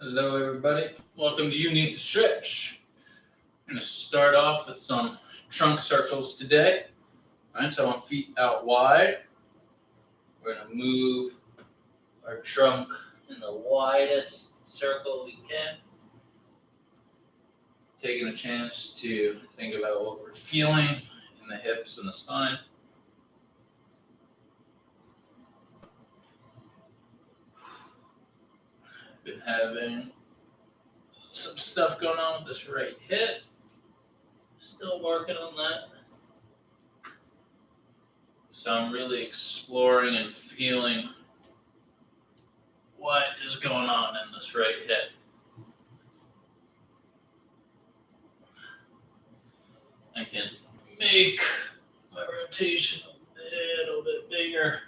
Hello, everybody. Welcome to You Need to Stretch. I'm going to start off with some trunk circles today. All right, so I want feet out wide. We're going to move our trunk in the widest circle we can. Taking a chance to think about what we're feeling in the hips and the spine. Been having some stuff going on with this right hip. Still working on that. So I'm really exploring and feeling what is going on in this right hip. I can make my rotation a little bit bigger.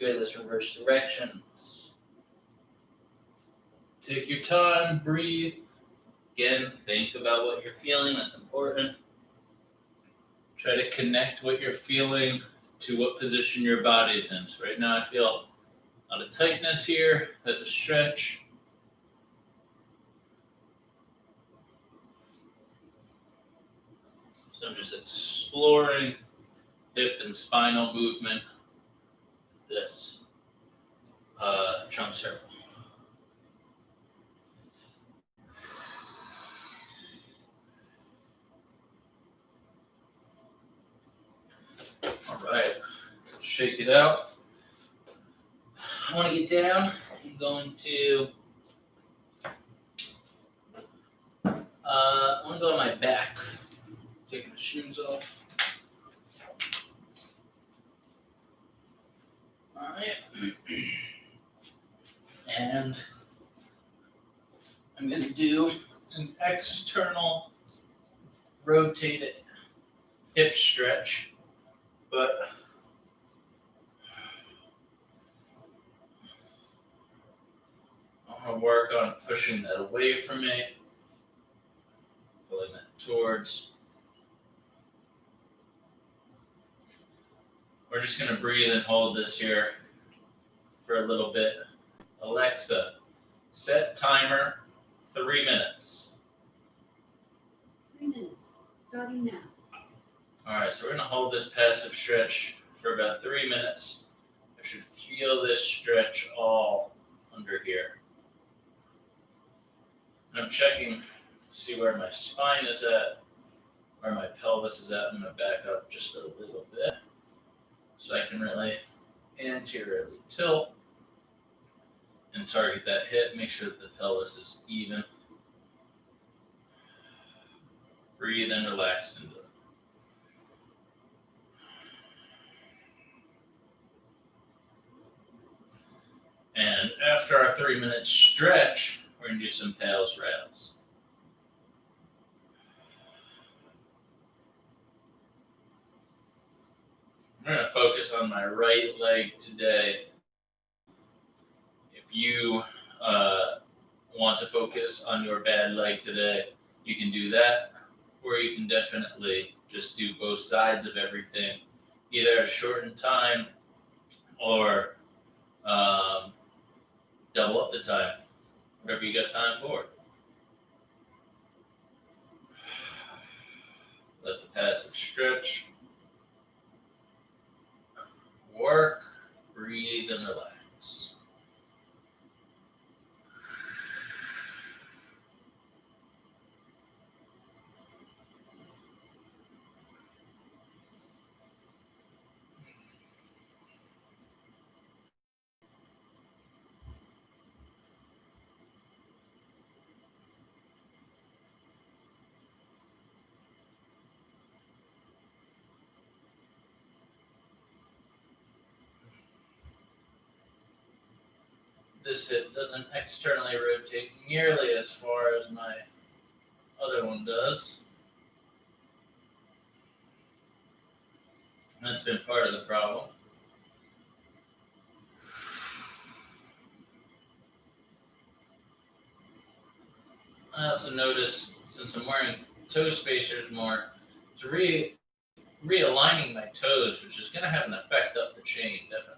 Good, let's reverse directions. Take your time, breathe. Again, think about what you're feeling, that's important. Try to connect what you're feeling to what position your body's in. So right now I feel a lot of tightness here, that's a stretch. So I'm just exploring hip and spinal movement. This trunk circle. All right, shake it out. I want to get down. I'm going to go on my back. Taking the shoes off. All right. And I'm going to do an external rotated hip stretch, but I want to work on pushing that away from me, pulling that towards. We're just going to breathe and hold this here for a little bit. Alexa, set timer 3 minutes. 3 minutes, starting now. All right, so we're going to hold this passive stretch for about 3 minutes. I should feel this stretch all under here. And I'm checking to see where my spine is at, where my pelvis is at. I'm going to back up just a little bit so I can really anteriorly tilt and target that hip. Make sure that the pelvis is even. Breathe and relax into it. And after our 3 minute stretch, we're going to do some pals rails. I'm going to focus on my right leg today. If you want to focus on your bad leg today, you can do that, or you can definitely just do both sides of everything, either at a shortened time or double up the time, whatever you got time for. Let the passive stretch work, breathe and relax. this hip doesn't externally rotate nearly as far as my other one does. That's been part of the problem. I also noticed, since I'm wearing toe spacers more, it's realigning my toes, which is going to have an effect up the chain, definitely.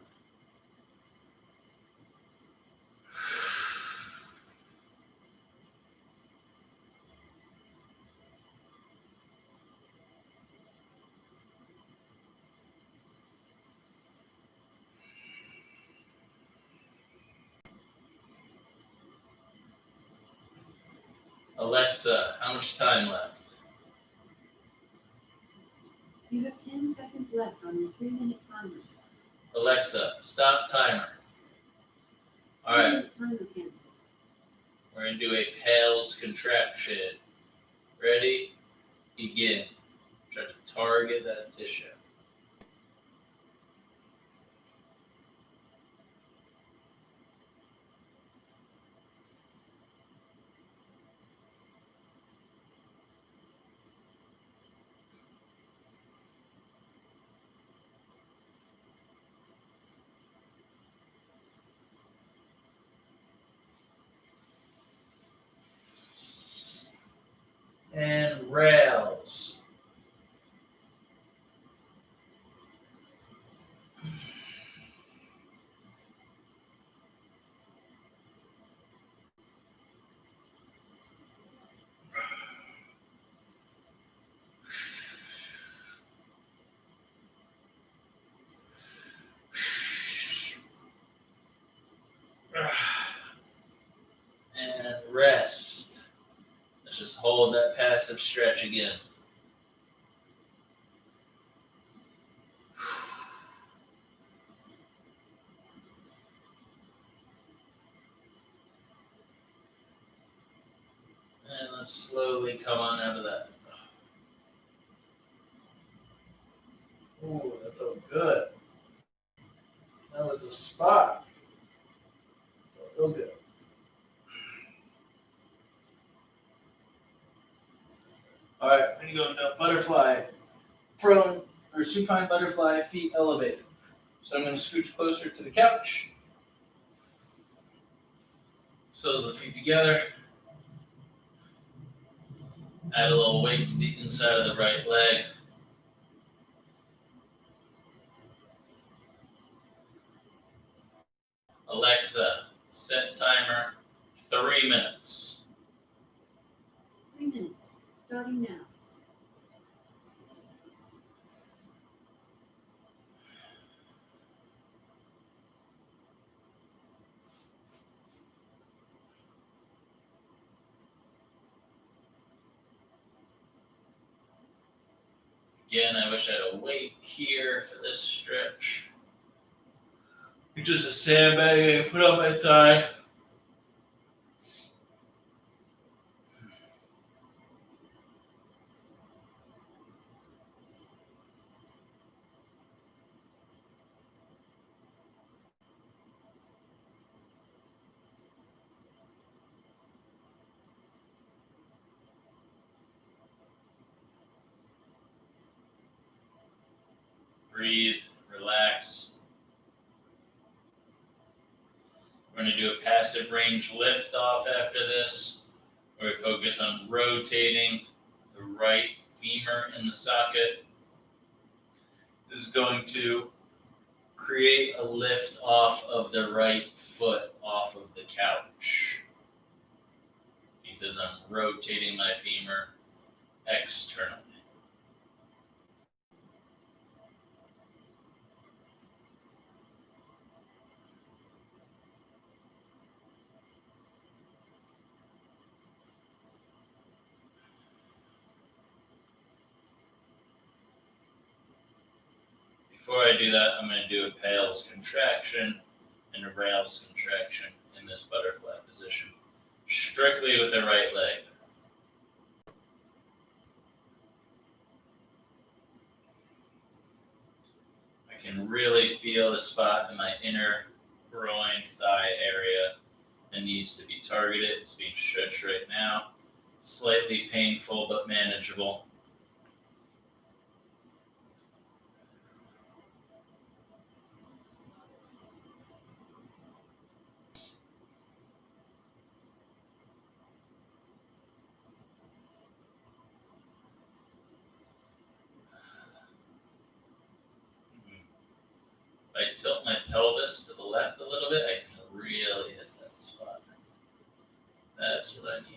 Alexa, how much time left? You have 10 seconds left on your 3-minute timer. Alexa, stop timer. All right, 3-minute timer canceled. we're going to do a PALS contraction. Ready? Begin. Try to target that tissue. And rails. And rest. Let's just hold that passive stretch again. And let's slowly come on out of that. Ooh, that felt good. That was a spot. Felt real good. All right, I'm gonna go into butterfly, prone or supine butterfly, feet elevated. So I'm gonna scooch closer to the couch. Soles of the feet together. Add a little weight to the inside of the right leg. Alexa, set timer 3 minutes. 3 minutes, starting now. Again, I wish I had a weight here for this stretch. Just a sandbag I put on my thigh. Breathe, relax. We're going to do a passive range lift off after this, where we focus on rotating the right femur in the socket. This is going to create a lift off of the right foot off of the couch, because I'm rotating my femur externally. Before I do that, I'm going to do a PALS contraction and a rails contraction in this butterfly position, strictly with the right leg. I can really feel the spot in my inner groin thigh area and needs to be targeted. It's being stretched right now. Slightly painful, but manageable. If I tilt my pelvis to the left a little bit, I can really hit that spot. That's what I need.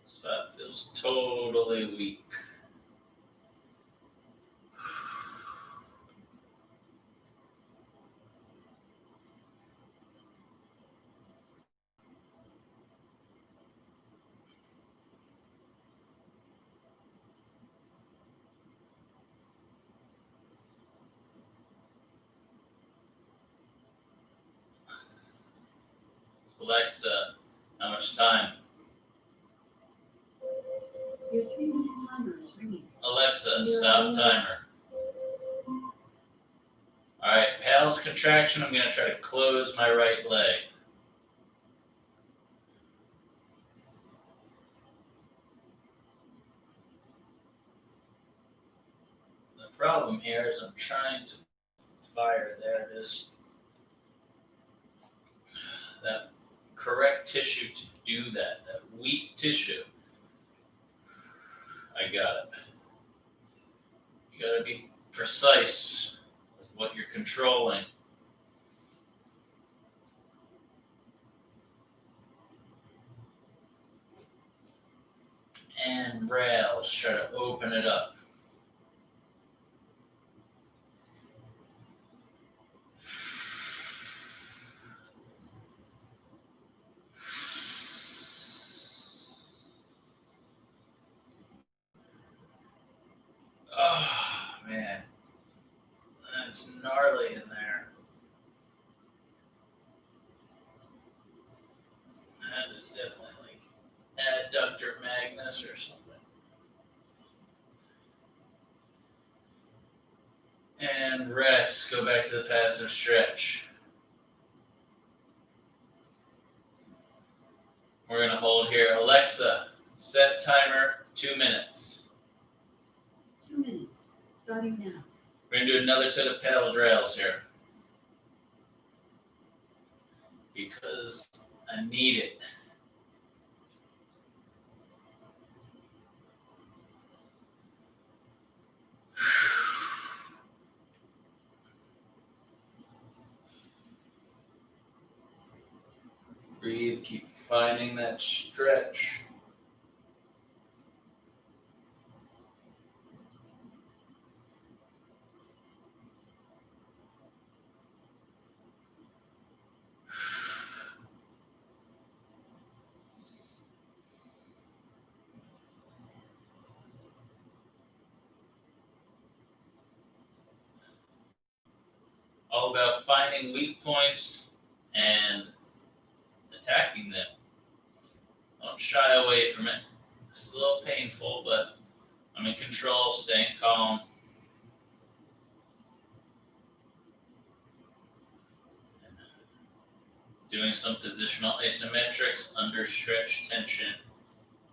Spot feels totally weak. Alexa, how much time? Your 3-minute timer is ringing. Alexa, stop timer. All right, pals contraction. I'm going to try to close my right leg. The problem here is I'm trying to fire. There it is. That correct tissue to do that weak tissue. I got it. You got to be precise with what you're controlling. And rails, try to open it up. Oh, man. That's gnarly in there. That is definitely like adductor magnus or something. And rest. Go back to the passive stretch. We're going to hold here. Alexa, set timer 2 minutes. 2 minutes, starting now. We're going to do another set of pals rails here. Because I need it. Breathe, keep finding that stretch. All about finding weak points and attacking them. Don't shy away from it. It's a little painful, but I'm in control, staying calm. Doing some positional isometrics under stretch tension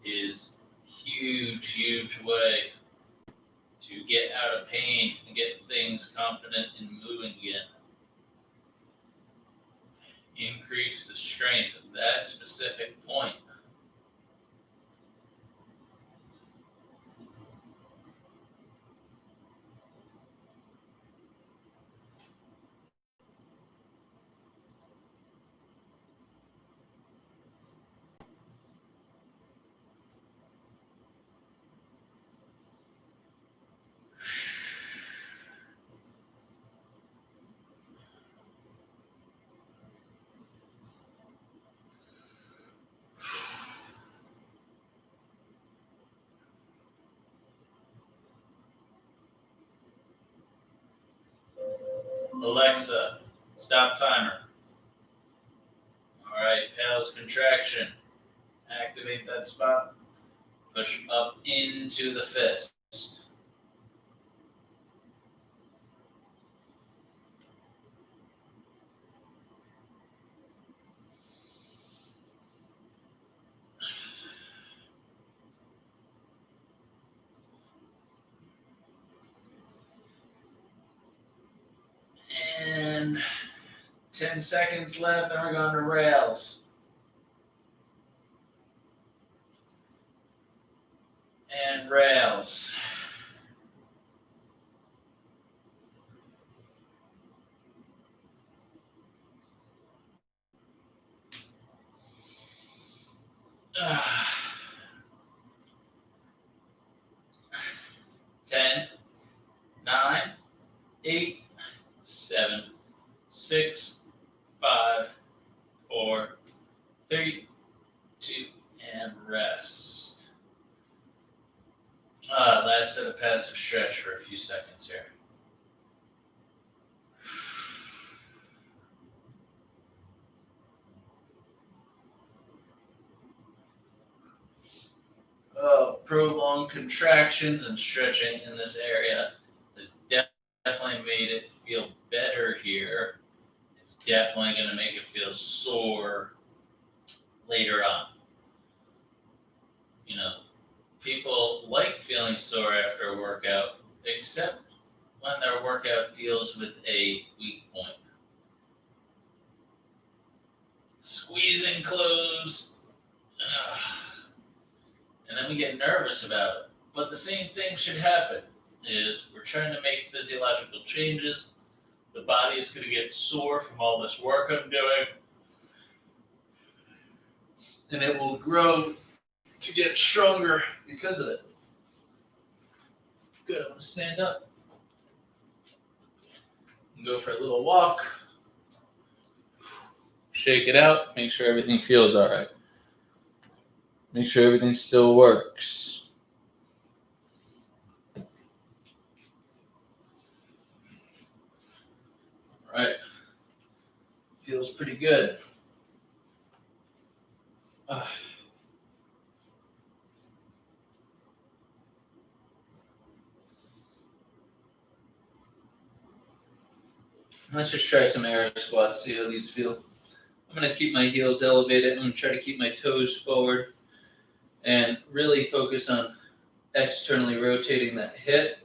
is huge way to get out of pain and get things confident in moving again. Increase the strength of that specific point. Alexa, stop timer. All right, pals contraction. Activate that spot. Push up into the fist. 10 seconds left, then we're going to rails. And rails. Ah. 10, 9, 8, 7, 6, 5, 4, 3, 2, and rest. Last set of passive stretch for a few seconds here. Prolonged contractions and stretching in this area has definitely made it feel better here. It's definitely going to make it feel sore later on. You know, people like feeling sore after a workout, except when their workout deals with a weak point. Squeezing closed. And then we get nervous about it. But the same thing should happen, is we're trying to make physiological changes. The body is going to get sore from all this work I'm doing. And it will grow to get stronger because of it. Good, I'm going to stand up. And go for a little walk. Shake it out, make sure everything feels all right. Make sure everything still works. All right. Feels pretty good. Let's just try some air squats, see how these feel. I'm going to keep my heels elevated. I'm going to try to keep my toes forward and really focus on externally rotating that hip.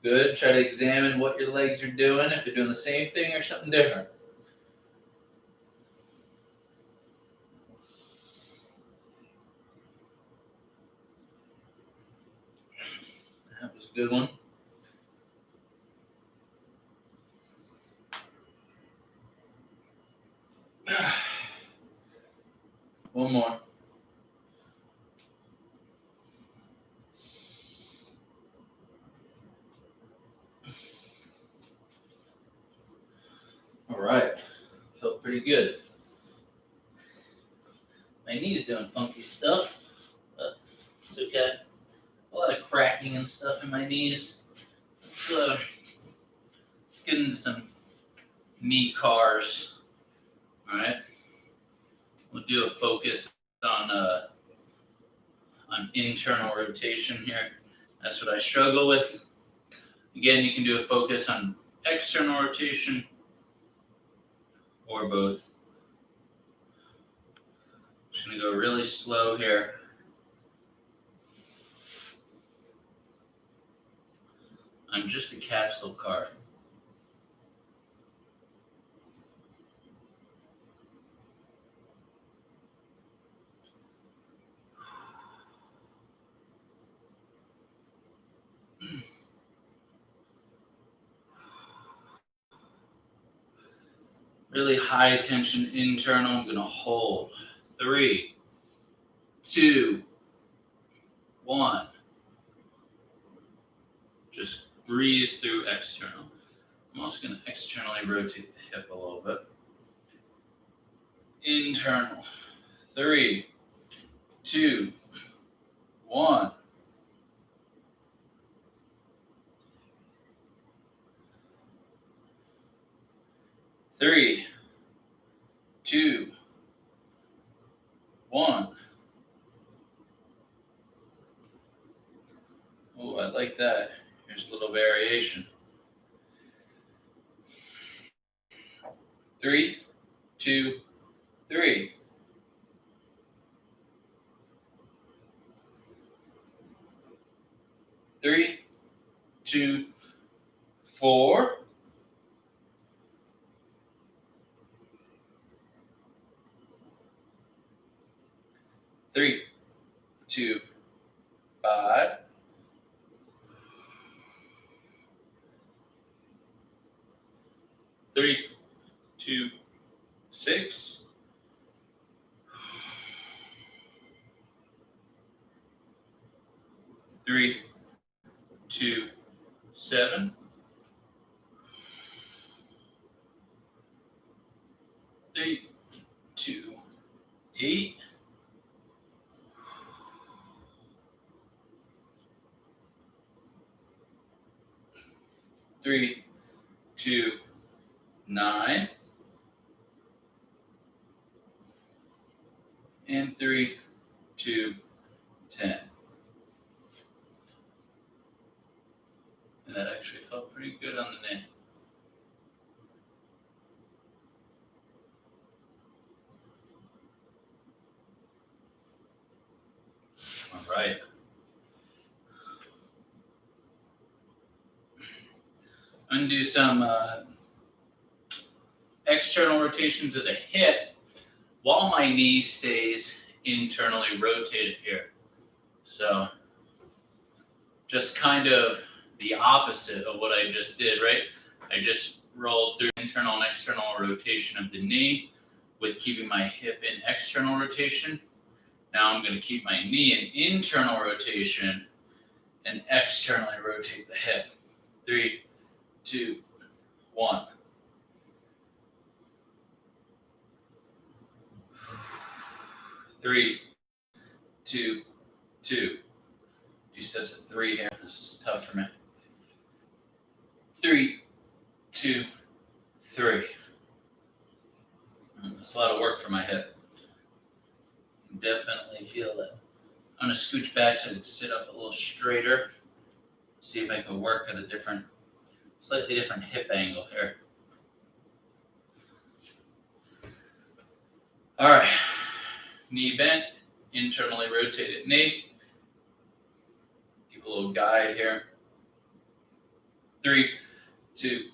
Good. Try to examine what your legs are doing, if they're doing the same thing or something different. That was a good one. One more. All right. Felt pretty good. My knee's doing funky stuff, but it's okay. A lot of cracking and stuff in my knees. Let's get into some knee cars. All right. We'll do a focus on internal rotation here. That's what I struggle with. Again, you can do a focus on external rotation or both. Just gonna go really slow here. I'm just a capsule car. Really high tension internal. I'm gonna hold. 3, 2, 1. Just breeze through external. I'm also gonna externally rotate the hip a little bit. Internal. 3, 2, 1. Three, 2, 1. Oh, I like that. little variation. 3, 2, 3. 3, 2, 4. 3, 2, 5. 3, 2, 6. 3, 2, 7. 3, 2, 8. 3, 2, 9. And 3, 2, 10. And that actually felt pretty good on the knee. All right. I'm going to do some external rotations of the hip while my knee stays internally rotated here. So just kind of the opposite of what I just did, right? I just rolled through internal and external rotation of the knee with keeping my hip in external rotation. Now I'm going to keep my knee in internal rotation and externally rotate the hip. 3, 2, 1. 3, 2, 2. Do sets of 3 here. This is tough for me. 3, 2, 3. That's a lot of work for my hip. Definitely feel that. I'm going to scooch back so I can sit up a little straighter. See if I can work at a slightly different hip angle here. All right. Knee bent, internally rotated knee. Give a little guide here. 3, 2,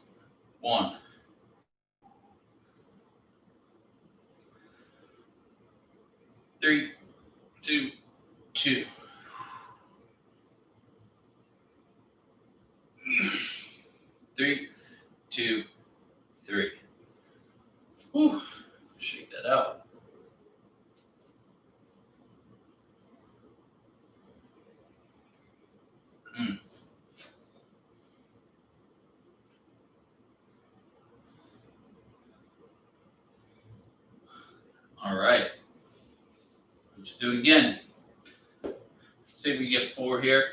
1. 3, 2, 2. 3, 2, 3. Whew. Shake that out. All right. Let's do it again. See if we get 4 here.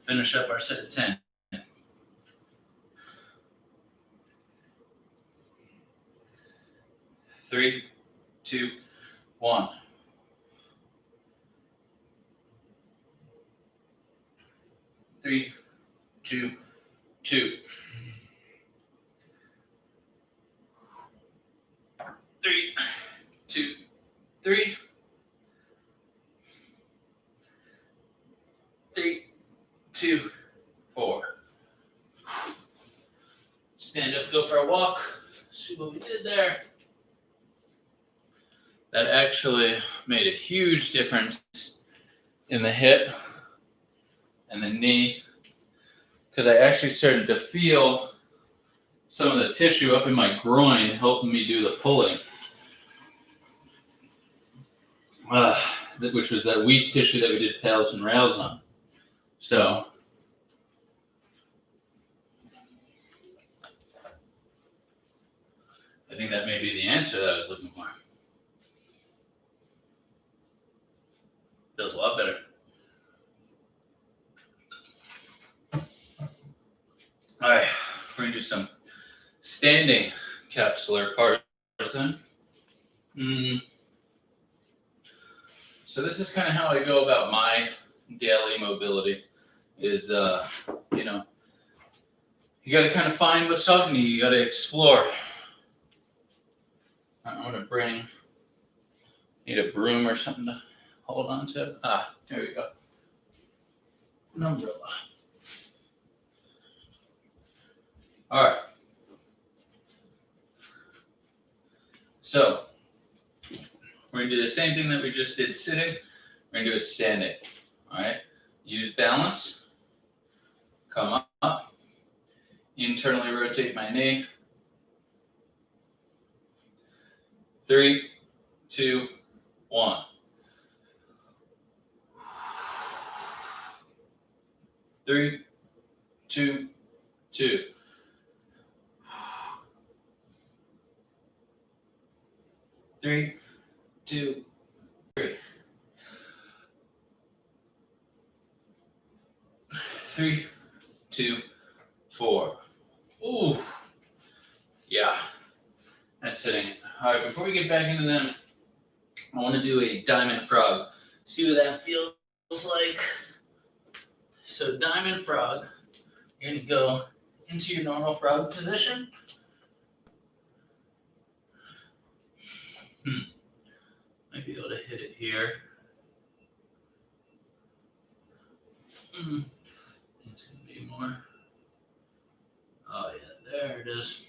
Finish up our set of 10. 3, 2, 1. 3, 2, 2. 3, 2, 3. 3, 2, 4. Stand up, go for a walk. See what we did there. That actually made a huge difference in the hip and the knee, because I actually started to feel some of the tissue up in my groin helping me do the pulling, which was that weak tissue that we did pals and rails on. So I think that may be the answer that I was looking for. Feels a lot better. All right, we're gonna do some standing capsular cars then. So this is kind of how I go about my daily mobility. Is You got to kind of find what's talking to you. You got to explore. I'm going to need a broom or something to hold on to. Ah, there we go. An umbrella. All right. So, we're going to do the same thing that we just did sitting. We're going to do it standing. All right. Use balance. Come up. Internally rotate my knee. 3, 2, 1. 3, 2, 2. 3, 2, 3. 3, 2, 4. Ooh. Yeah. That's sitting. All right, before we get back into them, I want to do a diamond frog. See what that feels like. So diamond frog, you're going to go into your normal frog position. Might be able to hit it here. It's going to be more. Oh yeah, there it is.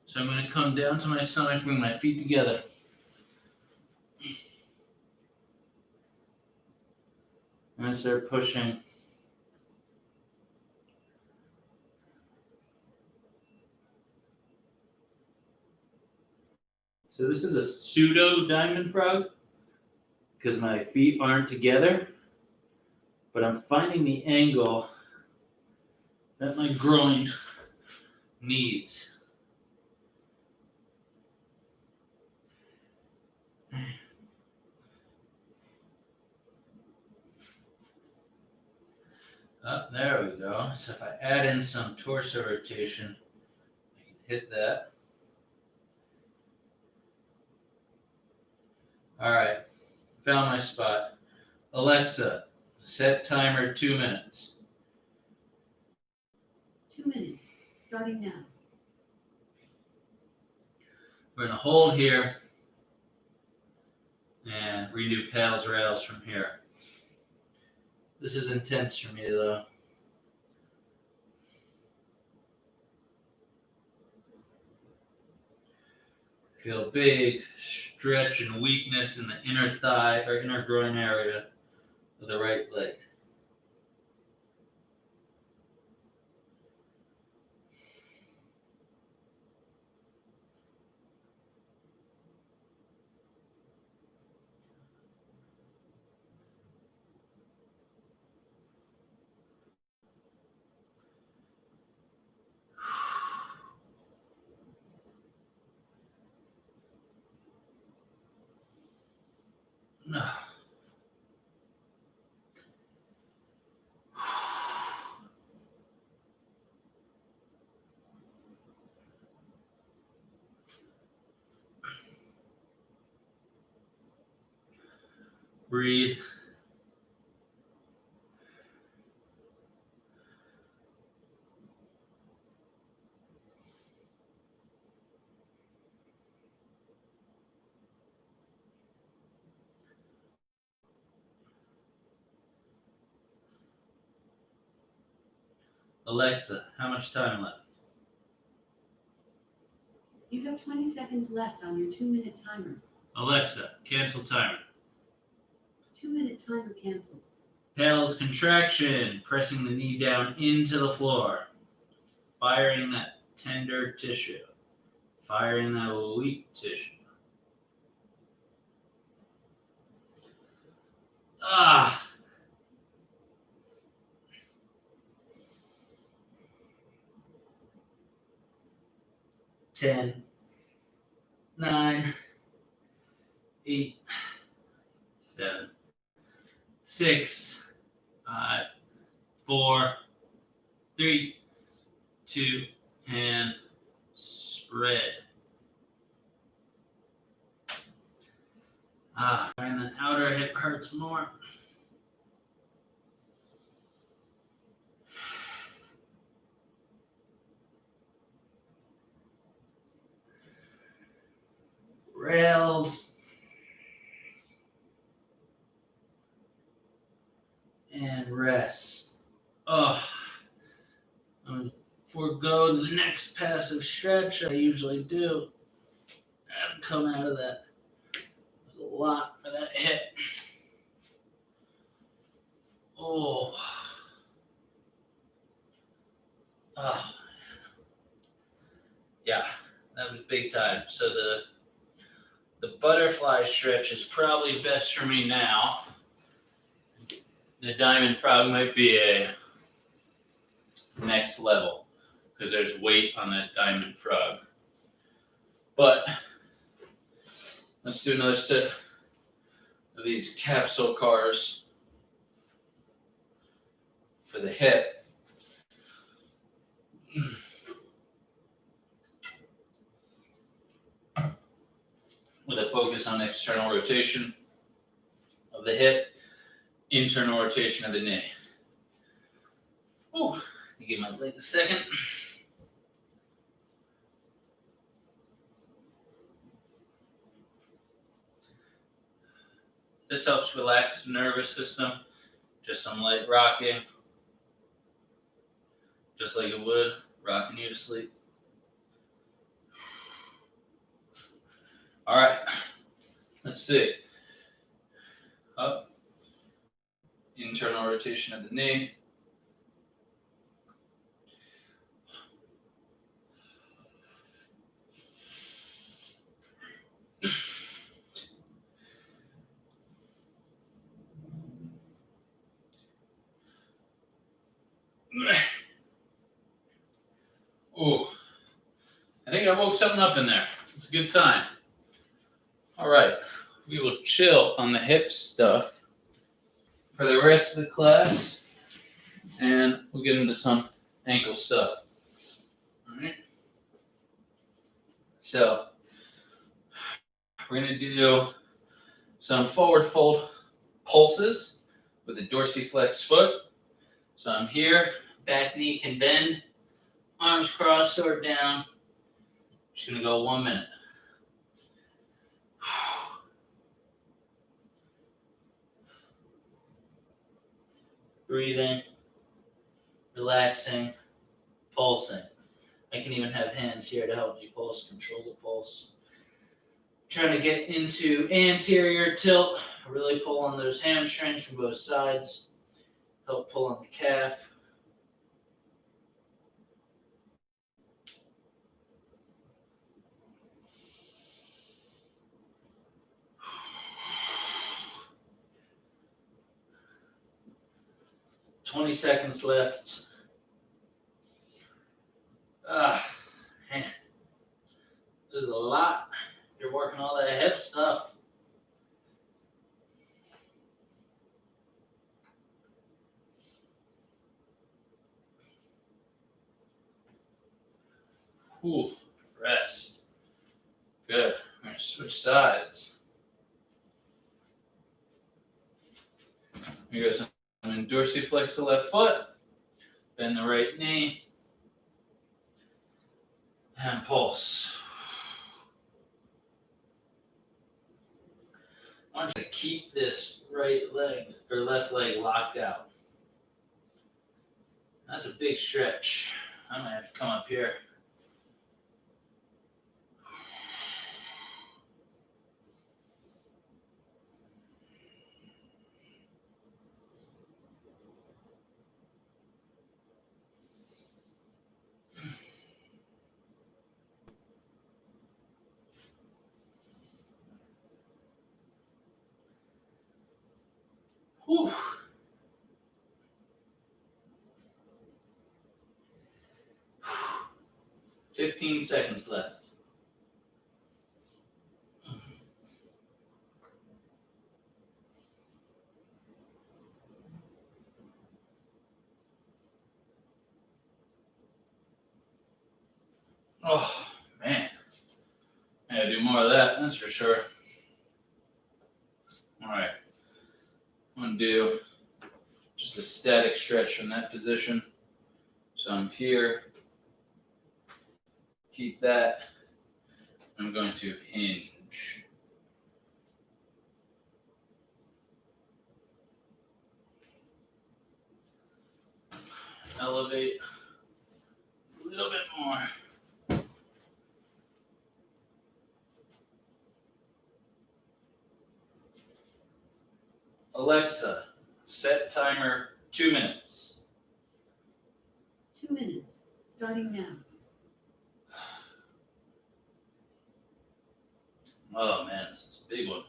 So I'm going to come down to my stomach, bring my feet together. And start pushing. So this is a pseudo diamond frog because my feet aren't together, but I'm finding the angle that my groin needs. Oh, there we go. So if I add in some torso rotation, I can hit that. All right, found my spot. Alexa, set timer 2 minutes. 2 minutes, starting now. We're gonna hold here and redo paddles rails from here. This is intense for me though. Feel big stretch and weakness in the inner thigh or inner groin area of the right leg. Breathe. Alexa, how much time left? You have 20 seconds left on your 2-minute timer. Alexa, cancel timer. 2-minute timer canceled. Paddles contraction, pressing the knee down into the floor. Firing that tender tissue. Firing that weak tissue. Ah! Ten, 9, 8, 7, 6, 5, 4, 3, 2, and spread. And the outer hip hurts more. rails. And rest. Oh, I'm gonna forego the next passive stretch I usually do and come out of that. There's a lot for that hip. Oh. Oh. Yeah, that was big time. So the butterfly stretch is probably best for me now. The diamond frog might be a next level because there's weight on that diamond frog. But let's do another set of these capsule cars for the hip. With a focus on external rotation of the hip, internal rotation of the knee. Ooh, give my leg a second. This helps relax the nervous system. Just some light rocking, just like it would rocking you to sleep. All right, let's see. Up, internal rotation of the knee. Ooh, I think I woke something up in there. It's a good sign. All right, we will chill on the hip stuff for the rest of the class, and we'll get into some ankle stuff. All right. So we're gonna do some forward fold pulses with a dorsiflex foot. So I'm here, back knee can bend, arms crossed or down. Just gonna go 1 minute. Breathing, relaxing, pulsing. I can even have hands here to help you pulse, control the pulse. Trying to get into anterior tilt, really pull on those hamstrings from both sides, help pull on the calf. "20 seconds left. Ah, man. There's a lot. You're working all that hip stuff. Ooh, rest. Good. I'm going to switch sides. Here goes. I'm going to dorsiflex the left foot, bend the right knee, and pulse. I want you to keep this right leg or left leg locked out. That's a big stretch. I might have to come up here. Whew. "15 seconds left. Oh, man. I gotta do more of that, that's for sure. All right. I'm gonna do just a static stretch from that position. So I'm here. Keep that. I'm going to hinge. lunge. Elevate a little bit more. Alexa, set timer 2 minutes. 2 minutes, starting now. Oh man, this is a big one.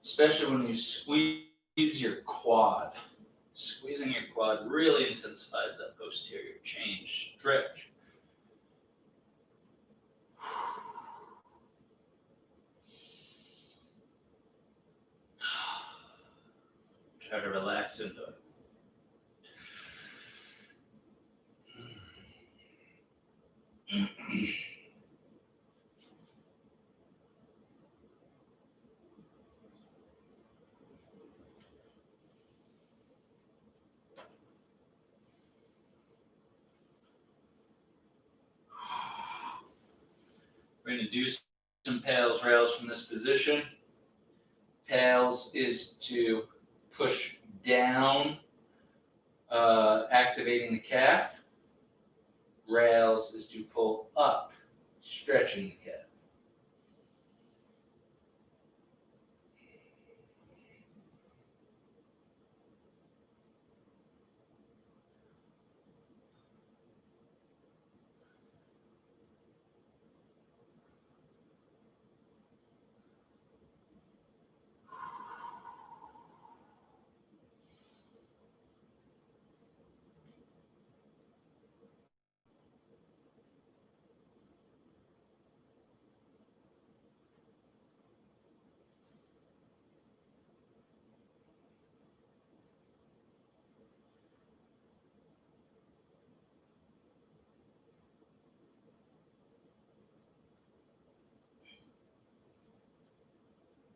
Especially when you squeeze your quad. Squeezing your quad really intensifies that posterior chain stretch. Try to relax into it. We're going to do some pals rails from this position. Pals is to push down, activating the calf. Rails is to pull up, stretching the calf.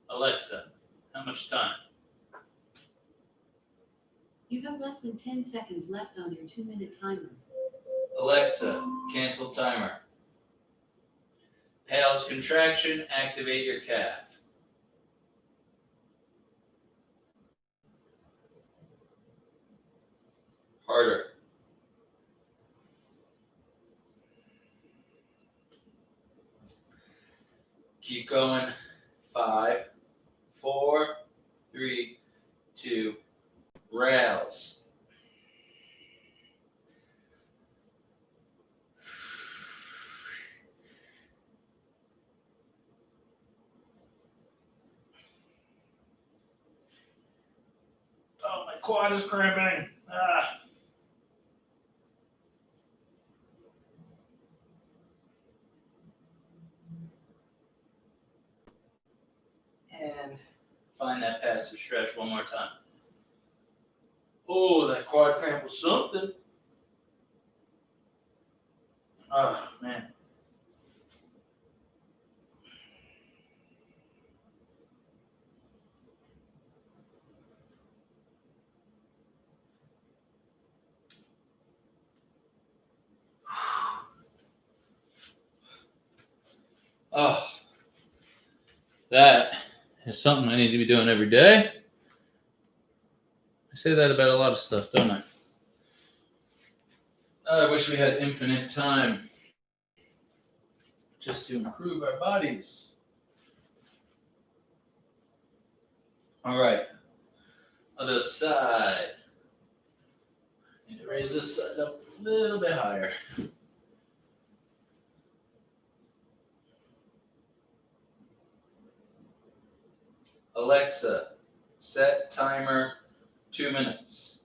Alexa, how much time? You have less than 10 seconds left on your 2-minute timer. Alexa, cancel timer. Pals contraction, activate your calf. Harder. Keep going. 5, 4, 3, 2, rails. Oh, my quad is cramping. Ah. And find that passive stretch one more time. Oh, that quad cramp was something. Oh, man. Oh, that is something I need to be doing every day. I say that about a lot of stuff, don't I? I wish we had infinite time just to improve our bodies. All right, other side. Need to raise this side up a little bit higher. Alexa, set timer 2 minutes.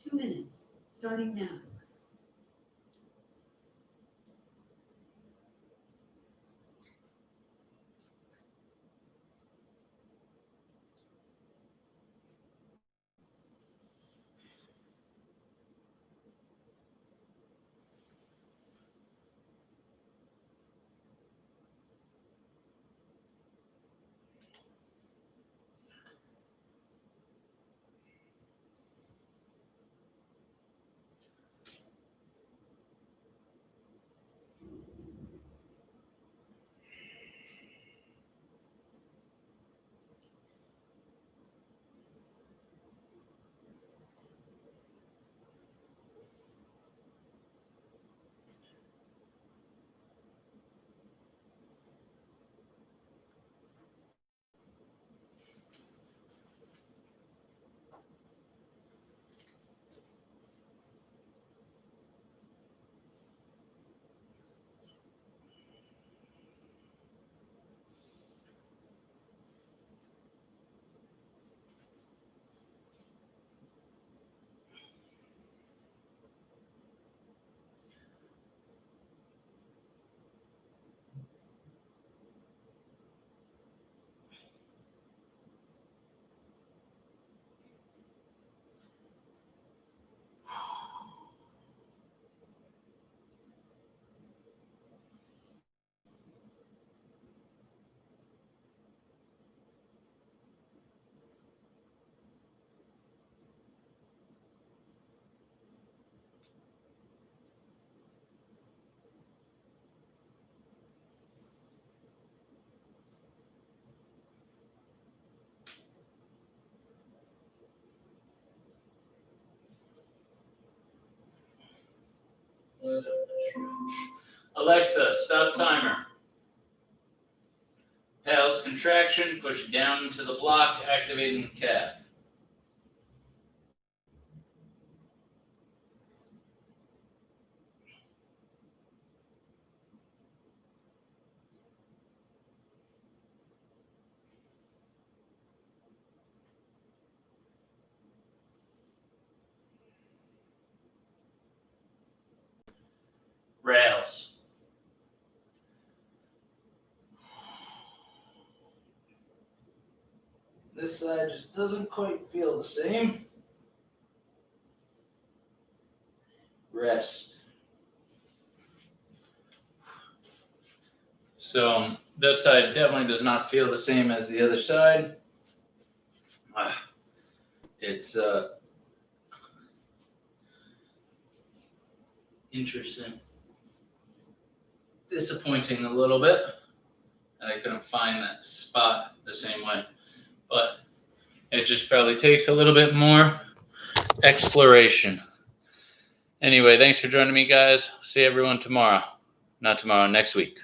2 minutes, starting now. Alexa, stop timer. Pals contraction, push down into the block, activating the calf. Rails. This side just doesn't quite feel the same. Rest. So that side definitely does not feel the same as the other side. It's Interesting. disappointing a little bit. I couldn't find that spot the same way, but it just probably takes a little bit more exploration. Anyway, thanks for joining me, guys. See everyone tomorrow. Not tomorrow, next week.